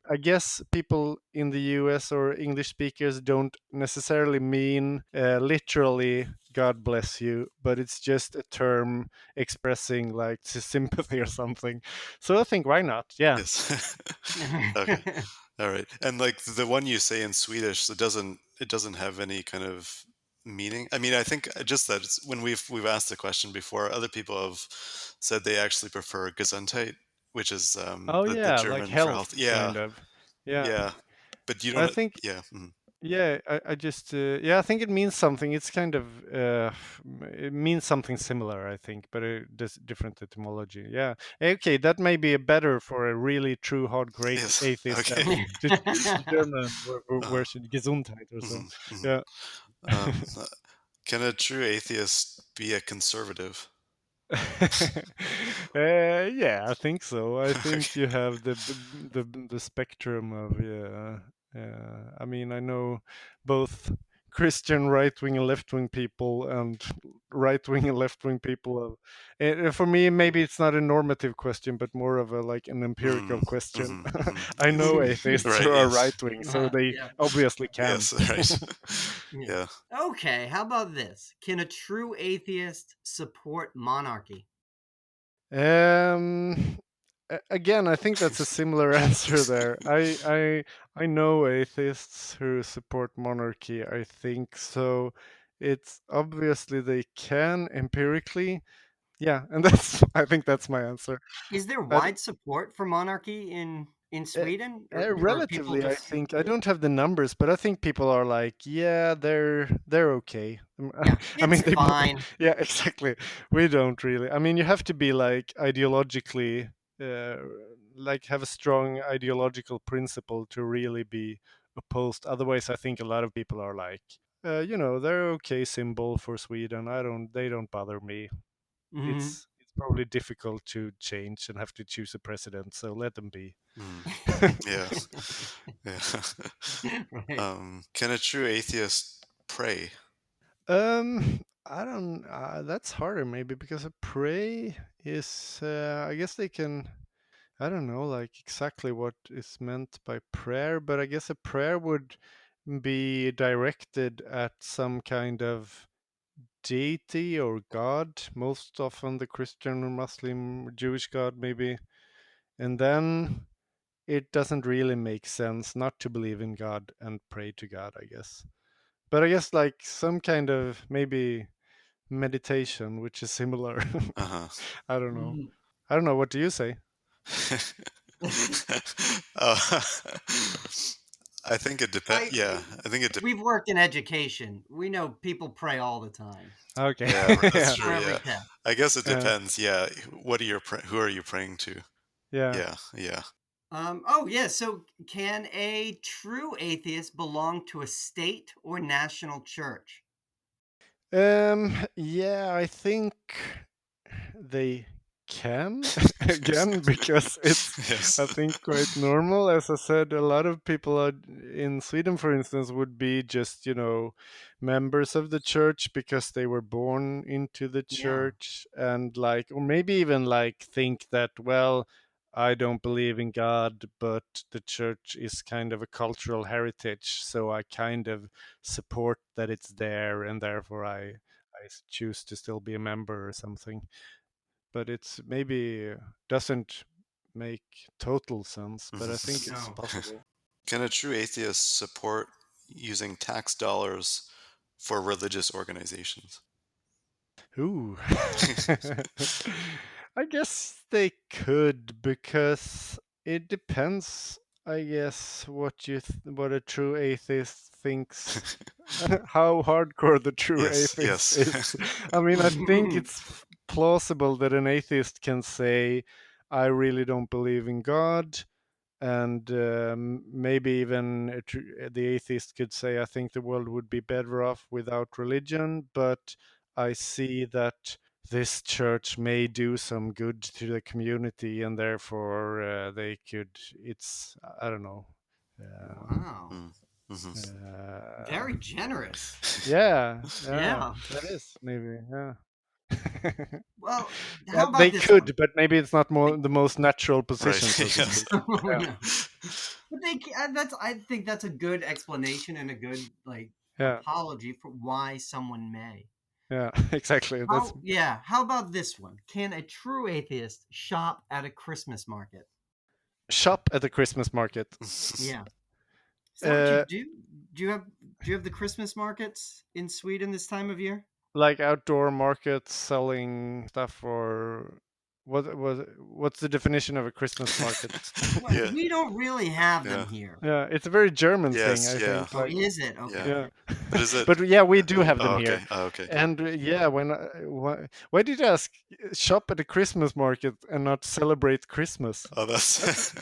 I guess people in the US or English speakers don't necessarily mean literally God bless you, but it's just a term expressing like sympathy or something. So I think why not? Yeah. Yes. Okay. All right. And like the one you say in Swedish, it doesn't have any kind of meaning. I mean, I think just that when we've asked the question before, other people have said they actually prefer Gesundheit, which is Oh the yeah, like German for health health. Yeah. kind of. Yeah. Yeah. But you I don't. think Yeah. Mhm. Yeah, I just yeah, I think it means something. It's kind of it means something similar, I think, but different etymology. Yeah. Okay, that may be a better for a really true hardcore Yes. atheist Okay. than to choose the German Uh, version, Gesundheit or so. mhm, mhm. Yeah. Uh, can a true atheist be a conservative? Yeah, I think so. I think Okay. you have the spectrum of yeah, yeah. I mean, I know both Christian right wing and left wing people, and right wing and left wing people. For me, maybe it's not a normative question, but more of a like an empirical Mm, question. I yes. know atheists who Right. are Yes. right wing, so they Yeah. obviously can. Yes. Right. Yeah. Yeah. Okay, how about this? Can a true atheist support monarchy? Um, Again, I think that's a similar answer there. I know atheists who support monarchy. I think so. It's obviously they can empirically. Yeah, and that's I think that's my answer. Is there I, wide support for monarchy in Uh, Sweden, or people Relatively, I just think. I don't have the numbers, but I think people are like, yeah, they're okay. yeah, I mean, it's fine. yeah, exactly. We don't really. I mean, you have to be like ideologically, uh, like have a strong ideological principle to really be opposed. Otherwise, I think a lot of people are like, they're okay symbol for Sweden. They don't bother me. Mhm. It's probably difficult to change and have to choose a president, so let them be. Mm, yeah. Yeah. Right. Can a true atheist pray? I don't. That's harder maybe because a pray is. I guess they can. I don't know, like exactly what is meant by prayer, but I guess a prayer would be directed at some kind of deity or God. Most often the Christian or Muslim, Jewish God, maybe, and then it doesn't really make sense not to believe in God and pray to God. I guess. But I guess like some kind of maybe meditation, which is similar. Uh-huh. I don't know. Mhm. I don't know. What do you say? uh, I think it depends. I Yeah, I think it. We've worked in education. We know people pray all the time Okay. Yeah, that's Yeah. true. for every Yeah, test. I guess it Uh, depends. Yeah, who are you praying to? yeah. Yeah, yeah. Oh yeah. So, can a true atheist belong to a state or national church? Yeah, I think they can again because it's Yes. I think quite normal. As I said, a lot of people are in Sweden, for instance, would be just members of the church because they were born into the Yeah. church, and like, or maybe even like think that, well, I don't believe in God, but the church is kind of a cultural heritage, so I kind of support that it's there, and therefore I choose to still be a member or something. But it's maybe doesn't make total sense, but I think it's No. possible. Can a true atheist support using tax dollars for religious organizations? Ooh. I guess they could because it depends, I guess, what a true atheist thinks, how hardcore the true Yes, atheist is. yes. I mean, I think it's plausible that an atheist can say, I really don't believe in God, and maybe even the atheist could say, I think the world would be better off without religion, but I see that this church may do some good to the community, and therefore they could, it's, I don't know. Wow. Mm, mhm. Uh, Very generous. yeah, yeah, Yeah. that is maybe, yeah. Well, Yeah, how they about this one? could, but maybe it's not more They, the most natural Right. position, so to Yes. speak. oh, Yeah, no. But that's I think that's a good explanation and a good yeah, apology for why someone may. yeah, exactly. That's How about this one? Can a true atheist shop at a Christmas market? shop at the Christmas market. Yeah. Is that what you Uh, do? Do you have the Christmas markets in Sweden this time of year? like outdoor markets selling stuff, or what's the definition of a Christmas market? Well, Yeah. we don't really have them Yeah. here. Yeah, it's a very German thing, Yes. I Yeah. think. Oh, Like, is it? Yeah. Okay. yeah, But is it? but yeah, we do have Oh, them okay. here. Oh, okay. And yeah, why did you ask shop at a Christmas market and not celebrate Christmas? Oh, that's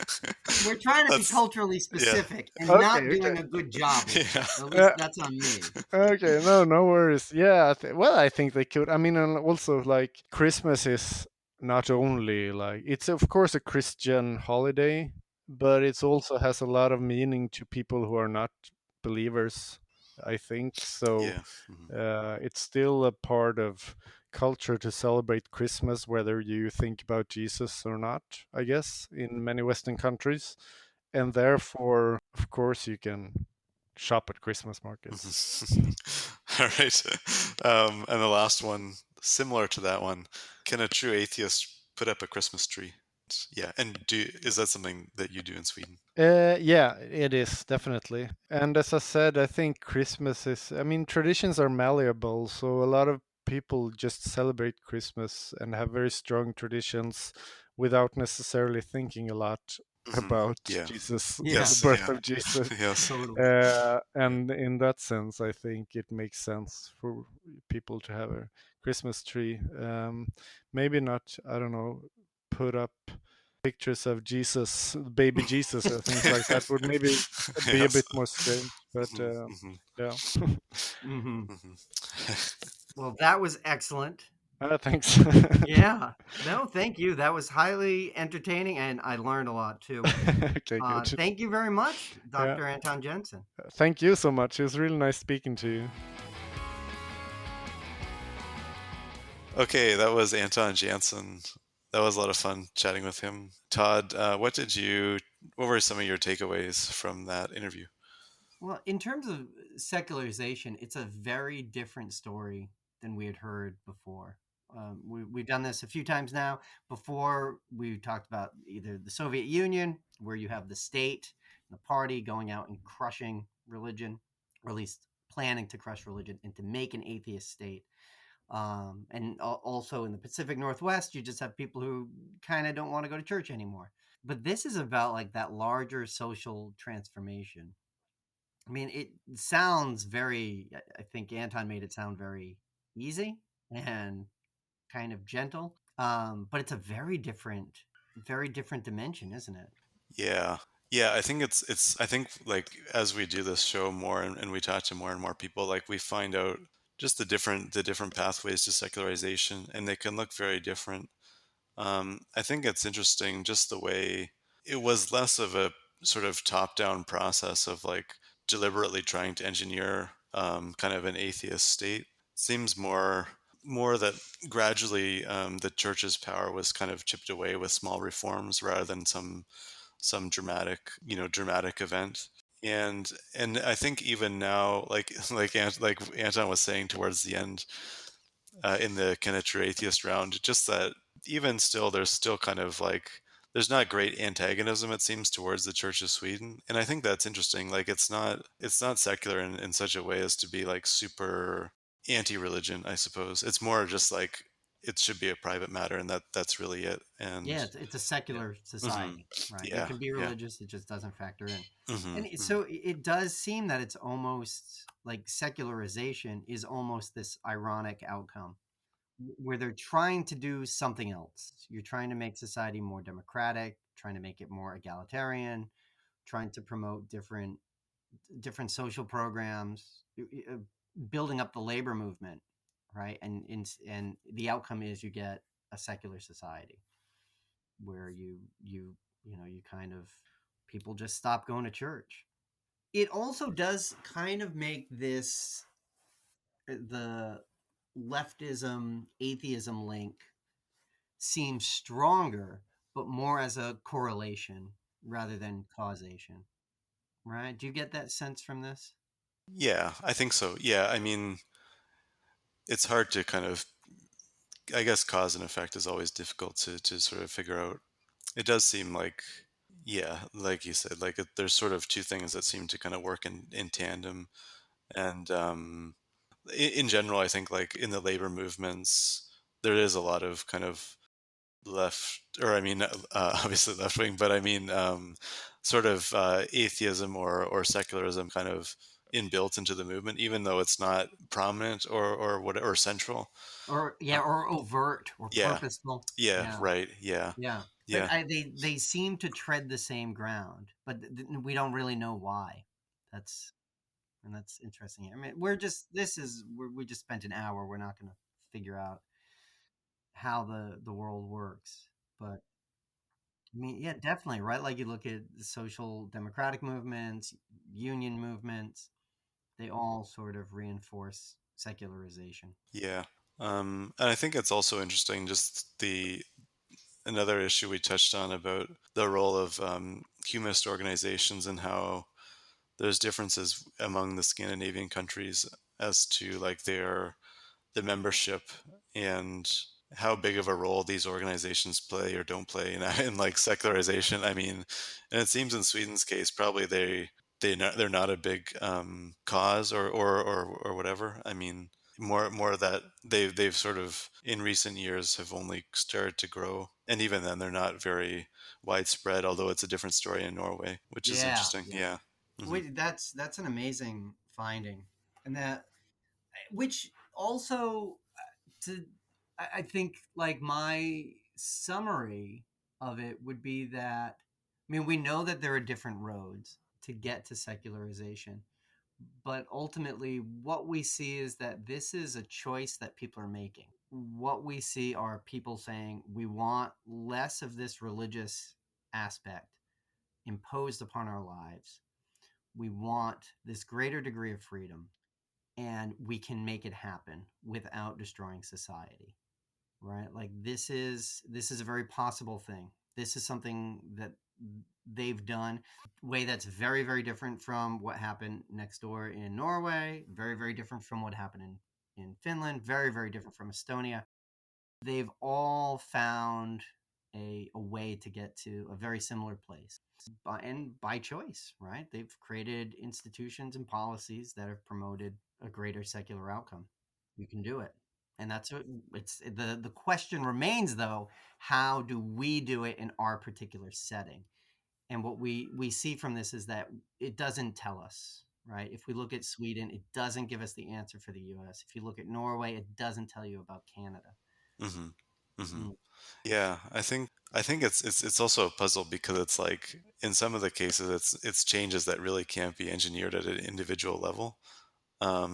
We're trying to be that's culturally yeah. specific and not Okay, doing a good job with Yeah. it. At least okay. that's on me. Okay, no worries. Yeah, well, I think they could. I mean, and also like Christmas is not only like it's of course a Christian holiday, but it also has a lot of meaning to people who are not believers. I think so. Yeah. Mhm. It's still a part of culture to celebrate Christmas, whether you think about Jesus or not. I guess in many Western countries, and therefore, of course, you can shop at Christmas markets. All right. And the last one, similar to that one, can a true atheist put up a Christmas tree? Yeah. And is that something that you do in Sweden? Yeah, it is definitely. And as I said, I think Christmas is, I mean, traditions are malleable. So a lot of people just celebrate Christmas and have very strong traditions without necessarily thinking a lot Hmm. about Yeah. Jesus, the Yes. Yeah, birth Yeah. of Jesus. Yes. totally. Yeah. And in that sense, I think it makes sense for people to have a Christmas tree. Maybe not, I don't know, put up pictures of Jesus, baby Jesus, or things like that would maybe be a Yes. bit more strange. But Hmm. Hmm. yeah, Hmm. Hmm. Well, that was excellent. thanks. Yeah. No, thank you. That was highly entertaining, and I learned a lot too. Okay, good. Thank you very much, Yeah, Dr. Anton Jensen. thank you so much. It was really nice speaking to you. Okay, that was Anton Jansson. That was a lot of fun chatting with him. Todd, what were some of your takeaways from that interview? Well, in terms of secularization, it's a very different story than we had heard before. We've done this a few times now. Before, we talked about either the Soviet Union, where you have the state and the party going out and crushing religion, or at least planning to crush religion and to make an atheist state. And also in the Pacific Northwest, you just have people who kind of don't want to go to church anymore. But this is about like that larger social transformation. I mean, it sounds very, I think Anton made it sound very easy and kind of gentle. But it's a very different dimension, isn't it? Yeah. Yeah, I think I think like as we do this show more and we talk to more and more people, like we find out just the different pathways to secularization, and they can look very different. I think it's interesting just the way it was less of a sort of top-down process of like deliberately trying to engineer kind of an atheist state. Seems more that gradually the church's power was kind of chipped away with small reforms rather than some dramatic event. And I think even now, like like Anton was saying towards the end, in the kind of true atheist round, just that even still, there's still kind of like there's not great antagonism, it seems, towards the Church of Sweden, and I think that's interesting. Like it's not secular in such a way as to be like super anti-religion. I suppose it's more just like it should be a private matter, and that's really it. And Yeah, it's a secular hmm society, right? You yeah, can be yeah, religious, it just doesn't factor in. hmm And so it does seem that it's almost like secularization is almost this ironic outcome where they're trying to do something else. You're trying to make society more democratic, trying to make it more egalitarian, trying to promote different social programs, building up the labor movement, right? And the outcome is you get a secular society where you kind of people just stop going to church. It also does kind of make this the leftism atheism link seem stronger, but more as a correlation rather than causation. Right? Do you get that sense from this? yeah, I think so. Yeah, I mean, it's hard to kind of, I guess, cause and effect is always difficult to sort of figure out. It does seem like, yeah, like you said, like there's sort of two things that seem to kind of work in tandem. And in general, I think like in the labor movements, there is a lot of kind of left, or I mean, obviously left wing, but I mean, sort of atheism or secularism kind of inbuilt into the movement, even though it's not prominent or what or central. Or Uh, yeah, or overt or yeah, purposeful. yeah, Yeah. right, yeah, Yeah. But yeah, they seem to tread the same ground, but we don't really know why. That's and that's interesting. I mean, we just spent an hour. We're not going to figure out how the world works. But I mean, yeah, definitely, right? Like you look at the social democratic movements, union movements, they all sort of reinforce secularization. yeah. And I think it's also interesting, just the another issue we touched on about the role of humanist organizations and how there's differences among the Scandinavian countries as to like the membership and how big of a role these organizations play or don't play in like secularization. I mean, and it seems in Sweden's case, probably they're not a big cause or whatever. I mean, more that they've sort of in recent years have only started to grow, and even then they're not very widespread. Although it's a different story in Norway, which is Yeah, interesting. yeah. Yeah. Hmm. Wait, that's an amazing finding, and that which also to I think like my summary of it would be that I mean we know that there are different roads to get to secularization, but ultimately what we see is that this is a choice that people are making. What we see are people saying we want less of this religious aspect imposed upon our lives. We want this greater degree of freedom, and we can make it happen without destroying society, right? Like this is a very possible thing. This is something that they've done way that's very very different from what happened next door in Norway, very very different from what happened in Finland, very very different from Estonia. They've all found a way to get to a very similar place and by choice, right? They've created institutions and policies that have promoted a greater secular outcome. You can do it. And that's what it's the question remains though, how do we do it in our particular setting? And what we see from this is that it doesn't tell us, right? If we look at Sweden, it doesn't give us the answer for the US. If you look at Norway, it doesn't tell you about Canada. Hmm. Hmm. Mm, Yeah, I think it's also a puzzle because it's like in some of the cases it's changes that really can't be engineered at an individual level.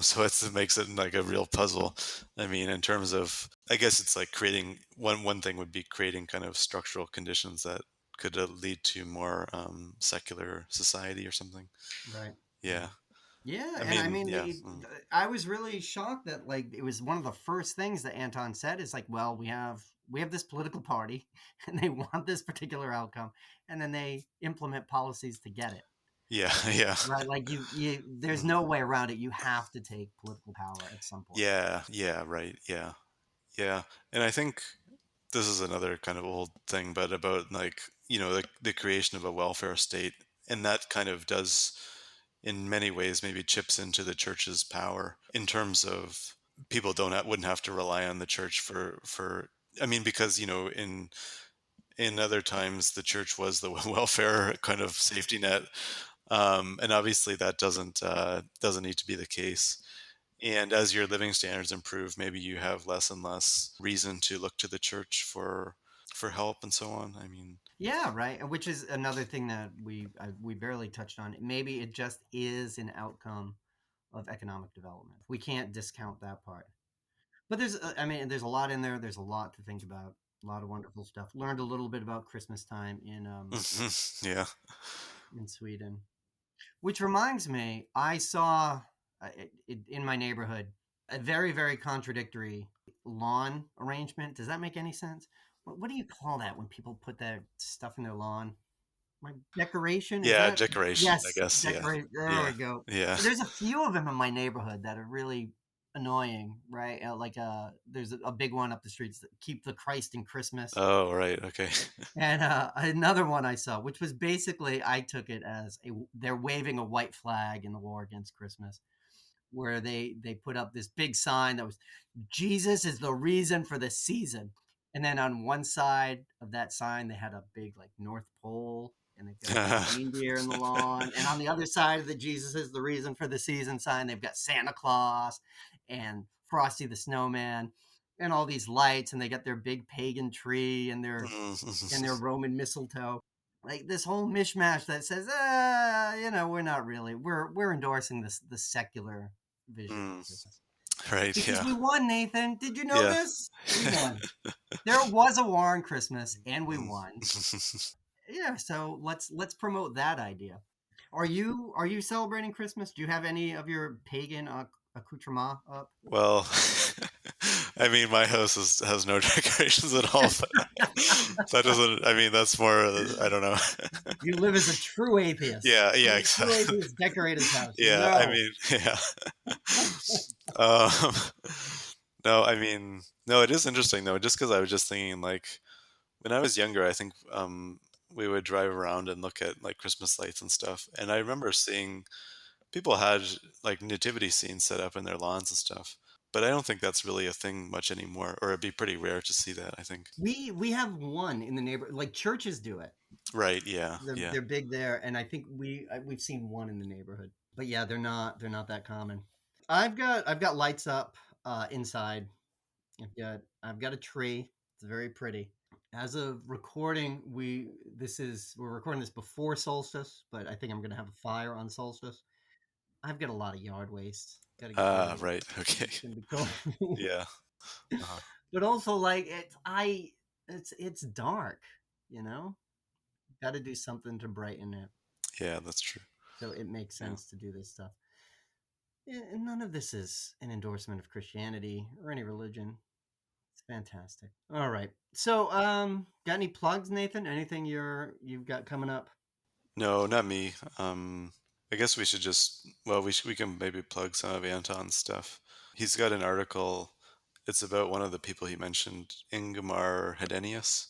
So it makes it like a real puzzle. I mean, in terms of, I guess it's like creating one thing would be creating kind of structural conditions that could lead to more secular society or something. right. Yeah. Yeah, Yeah, I and I mean, mean, yeah, mm. I was really shocked that like it was one of the first things that Anton said is like, well, we have this political party, and they want this particular outcome, and then they implement policies to get it. Yeah, yeah, Right, like you there's mhm. no way around it. You have to take political power at some point. Yeah, yeah, right, yeah, yeah, and I think this is another kind of old thing, but about like the creation of a welfare state, and that kind of does, in many ways, maybe chips into the church's power in terms of people wouldn't have to rely on the church for. I mean, because in other times the church was the welfare kind of safety net, and obviously that doesn't need to be the case. And as your living standards improve, maybe you have less and less reason to look to the church for help and so on. I mean, Yeah, right. And which is another thing that we barely touched on. Maybe it just is an outcome of economic development. We can't discount that part. But I mean, there's a lot in there. There's a lot to think about. A lot of wonderful stuff. Learned a little bit about Christmas time yeah, in Sweden. Which reminds me, I saw in my neighborhood a very very contradictory lawn arrangement. Does that make any sense? What do you call that when people put that stuff in their lawn? My decoration is yeah, that? decoration, I Yes, guess. Yeah, decorate. There yeah, we go. yeah. There's a few of them in my neighborhood that are really annoying, right? There's a big one up the streets that keep the Christ in Christmas, Oh, right. Okay. and another one I saw, which was basically I took it as they're waving a white flag in the war against Christmas, where they put up this big sign that was Jesus is the reason for the season. And then on one side of that sign, they had a big like North Pole, and they've got a big reindeer in the lawn. And on the other side of the Jesus is the reason for the season sign, they've got Santa Claus and Frosty the Snowman and all these lights, and they got their big pagan tree and their Roman mistletoe. Like this whole mishmash that says, we're not really, we're endorsing the secular vision of Christmas. Right. Because Yeah. we won, Nathan. Did you know Yeah. this? We won. There was a war on Christmas, and we won. Yeah, so let's promote that idea. Are you celebrating Christmas? Do you have any of your pagan accoutrement up? Well, I mean, my house has no decorations at all, but that doesn't. I mean, that's more. I don't know. You live as a true atheist. Yeah. Yeah. A true Exactly. atheist decorate his house. Yeah. I No. mean, yeah. Um, no, I mean, no. It is interesting though, just because I was just thinking, like, when I was younger, I think we would drive around and look at like Christmas lights and stuff, and I remember seeing people had like nativity scenes set up in their lawns and stuff. But I don't think that's really a thing much anymore, or it'd be pretty rare to see that, I think. We have one in the neighborhood. Like churches do it. Right, yeah, They're yeah. they're big there, and I think we've seen one in the neighborhood. But yeah, they're not that common. I've got lights up inside. I've got a tree. It's very pretty. As of recording, we're recording this before solstice, but I think I'm gonna have a fire on solstice. I've got a lot of yard waste. Got to get rid of it. Right, okay. It's gonna be cool. Yeah. Uh-huh. But also, like it's dark. You know, got to do something to brighten it. Yeah, that's true. So it makes Yeah. sense to do this stuff. And none of this is an endorsement of Christianity or any religion. It's fantastic. All right. So, got any plugs, Nathan? Anything you've got coming up? No, not me. I guess we should we can maybe plug some of Anton's stuff. He's got an article. It's about one of the people he mentioned, Ingemar Hedenius.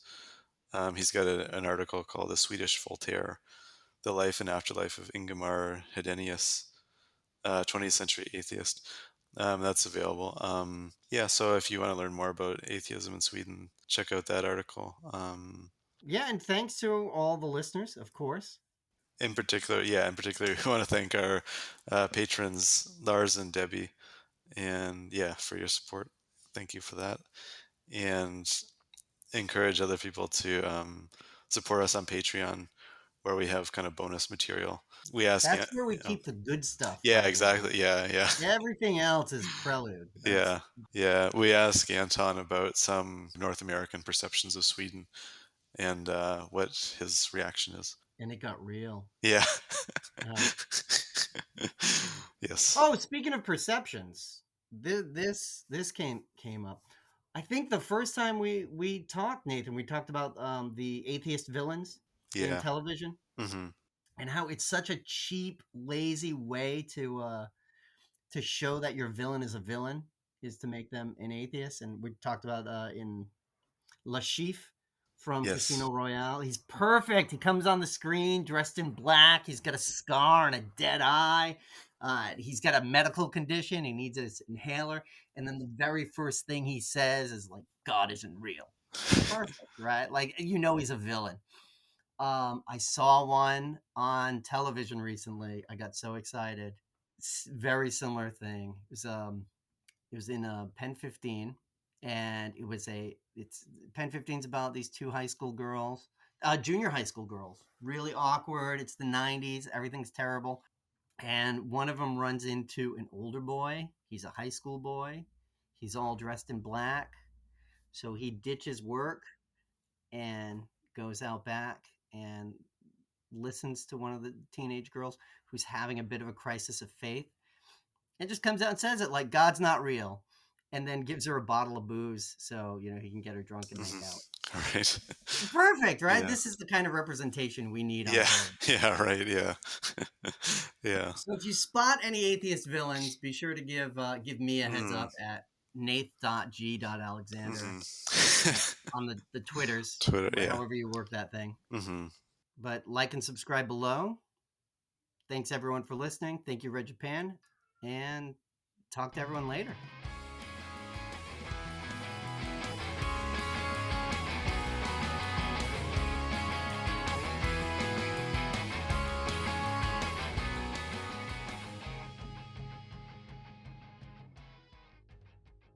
He's got an article called "The Swedish Voltaire: The Life and Afterlife of Ingemar Hedenius, 20th Century Atheist." That's available. Yeah, so if you want to learn more about atheism in Sweden, check out that article. Yeah, and thanks to all the listeners, of course. In particular, we want to thank our patrons, Lars and Debbie, and yeah, for your support. Thank you for that. And encourage other people to support us on Patreon, where we have kind of bonus material. We ask, That's where we keep the good stuff. yeah, by the way. exactly, yeah. Everything else is prelude. Yeah. We ask Anton about some North American perceptions of Sweden and what his reaction is. And it got real. Yeah. Uh, Yes. Oh, speaking of perceptions, this came up. I think the first time we talked, Nathan, we talked about the atheist villains in Yeah. television, Mm-hmm. and how it's such a cheap, lazy way to show that your villain is a villain is to make them an atheist. And we talked about in Le Chiffre from Yes. Casino Royale. He's perfect. He comes on the screen dressed in black. He's got a scar and a dead eye. He's got a medical condition. He needs his inhaler. And then the very first thing he says is like, God isn't real. Perfect, right? Like, he's a villain. I saw one on television recently. I got so excited. Very similar thing. It was in Pen 15, and Pen 15's about these two high school girls, junior high school girls. Really awkward. It's the 90s. Everything's terrible. And one of them runs into an older boy. He's a high school boy. He's all dressed in black. So he ditches work and goes out back and listens to one of the teenage girls who's having a bit of a crisis of faith, and just comes out and says it like God's not real, and then gives her a bottle of booze so he can get her drunk and make out. All right. Perfect, right? Yeah. This is the kind of representation we need on Yeah. board. Yeah. Right. Yeah. Yeah. So if you spot any atheist villains, be sure to give me a heads up at nath.g.alexander on the Twitters, Twitter. Yeah. however you work that thing. Mm-hmm. But like and subscribe below. Thanks everyone for listening. Thank you, Red Japan, and talk to everyone later.